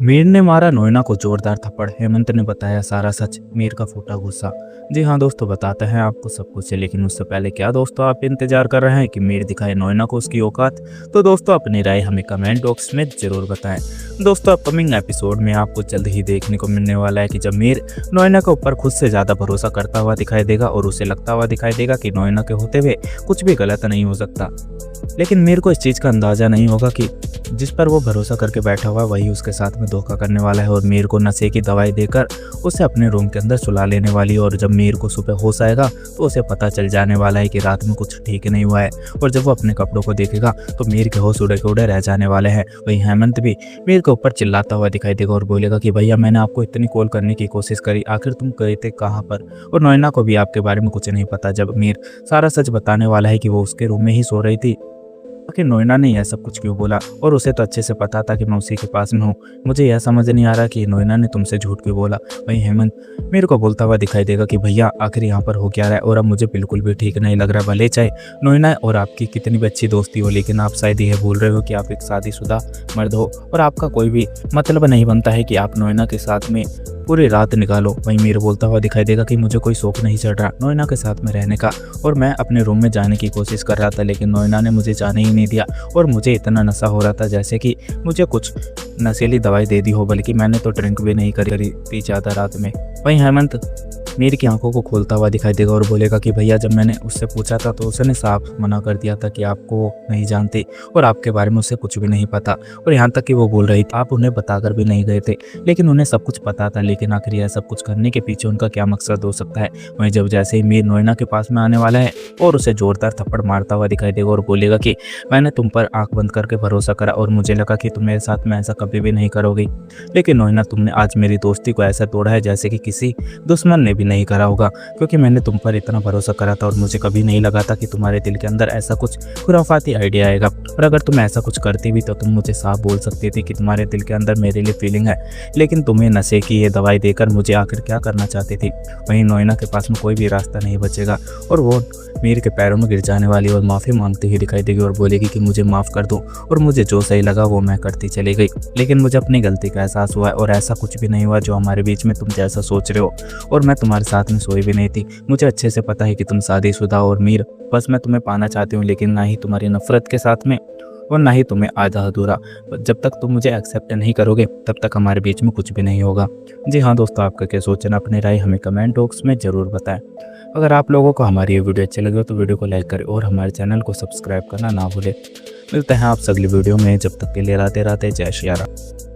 मीर ने मारा नोएना को जोरदार थप्पड़। हेमंत ने बताया सारा सच। मीर का फूटा गुस्सा। जी हाँ दोस्तों, बताते हैं आपको सब कुछ, लेकिन उससे पहले क्या दोस्तों आप इंतजार कर रहे हैं कि मीर दिखाए नोएना को उसकी औकात? तो दोस्तों अपनी राय हमें कमेंट बॉक्स में जरूर बताएं। दोस्तों अपकमिंग एपिसोड में आपको जल्द ही देखने को मिलने वाला है कि जब मीर नोएना के ऊपर खुद से ज्यादा भरोसा करता हुआ दिखाई देगा और उसे लगता हुआ दिखाई देगा कि नोएना के होते हुए कुछ भी गलत नहीं हो सकता। लेकिन मीर को इस चीज का अंदाजा नहीं होगा कि जिस पर वो भरोसा करके बैठा हुआ वही उसके साथ में धोखा करने वाला है और मीर को नशे की दवाई देकर उसे अपने रूम के अंदर सुला लेने वाली है। और जब मीर को सुबह होश आएगा तो उसे पता चल जाने वाला है कि रात में कुछ ठीक नहीं हुआ है। और जब वो अपने कपड़ों को देखेगा तो मीर के होश उड़े के उड़े रह जाने वाले हैं। वही हेमंत भी मीर के ऊपर चिल्लाता हुआ दिखाई देगा और बोलेगा कि भैया मैंने आपको इतनी कॉल करने की कोशिश करी, आखिर तुम गए थे कहाँ पर? और नोएना को भी आपके बारे में कुछ नहीं पता। जब मीर सारा सच बताने वाला है कि वो उसके रूम में ही सो रही थी, आखिर नोएना ने यह सब कुछ क्यों बोला? और उसे तो अच्छे से पता था कि मैं उसी के पास में हूँ। मुझे यह समझ नहीं आ रहा कि नोएना ने तुमसे झूठ क्यों बोला। वहीं हेमंत मीर को बोलता हुआ दिखाई देगा कि भैया आखिर यहाँ पर हो क्या रहा है और अब मुझे बिल्कुल भी ठीक नहीं लग रहा। भले चाहे नोएना और आपकी कितनी भी अच्छी दोस्ती हो, लेकिन आप शायद यह भूल रहे हो कि आप एक शादीशुदा मर्द हो और आपका कोई भी मतलब नहीं बनता है कि आप नोएना के साथ में पूरी रात निकालो। वहीं मीर बोलता हुआ दिखाई देगा कि मुझे कोई शौक नहीं चढ़ रहा नोएना के साथ में रहने का, और मैं अपने रूम में जाने की कोशिश कर रहा था लेकिन नोएना ने मुझे जाने ही नहीं दिया। और मुझे इतना नशा हो रहा था जैसे कि मुझे कुछ नशीली दवाई दे दी हो, बल्कि मैंने तो ड्रिंक भी नहीं करी थी ज़्यादा रात में। वहीं हेमंत मीर की आंखों को खोलता हुआ दिखाई देगा और बोलेगा कि भैया जब मैंने उससे पूछा था तो उसने साफ मना कर दिया था कि आपको नहीं जानती और आपके बारे में उसे कुछ भी नहीं पता। और यहाँ तक कि वो बोल रही थी आप उन्हें बताकर भी नहीं गए थे, लेकिन उन्हें सब कुछ पता था। लेकिन आखिर यह सब कुछ करने के पीछे उनका क्या मकसद हो सकता है? वहीं जब जैसे ही मीर नोएना के पास में आने वाला है और उसे जोरदार थप्पड़ मारता हुआ दिखाई देगा और बोलेगा कि मैंने तुम पर आंख बंद करके भरोसा करा और मुझे लगा कि तुम मेरे साथ में ऐसा कभी भी नहीं करोगी, लेकिन नोएना तुमने आज मेरी दोस्ती को ऐसा तोड़ा है जैसे कि किसी दुश्मन ने भी नहीं करा होगा। क्योंकि मैंने तुम पर इतना भरोसा करा था और मुझे कभी नहीं लगा था कि तुम्हारे दिल के अंदर ऐसा कुछ खुराफाती आइडिया आएगा। और अगर तुम ऐसा कुछ करती भी तो तुम मुझे साफ बोल सकती थी कि तुम्हारे दिल के अंदर मेरे लिए फीलिंग है, लेकिन तुम्हें नशे की ये दवाई देकर मुझे आखिर क्या करना चाहती थी? वहीं नोएना के पास में कोई भी रास्ता नहीं बचेगा और वो मीर के पैरों में गिर जाने वाली और माफ़ी मांगती हुई दिखाई देगी और बोलेगी कि मुझे माफ़ कर दो और मुझे जो सही लगा वो मैं करती चली गई, लेकिन मुझे अपनी गलती का एहसास हुआ है और ऐसा कुछ भी नहीं हुआ जो हमारे बीच में तुम जैसा सोच रहे हो। और मैं तुम्हारे साथ में सोई भी नहीं थी। मुझे अच्छे से पता है कि तुम शादीशुदा और मीर बस मैं तुम्हें पाना चाहती हूँ, लेकिन ना ही तुम्हारी नफरत के साथ में और ना ही तुम्हें आधा अधूरा। जब तक तुम मुझे एक्सेप्ट नहीं करोगे तब तक हमारे बीच में कुछ भी नहीं होगा। जी हाँ दोस्तों, आपका क्या सोचना, अपनी राय हमें कमेंट बॉक्स में ज़रूर बताएं। अगर आप लोगों को हमारी ये वीडियो अच्छी लगे तो वीडियो को लाइक करें और हमारे चैनल को सब्सक्राइब करना ना भूलें। मिलते हैं आपसे अगली वीडियो में, जब तक के लिए राधे राधे, जय श्री राम।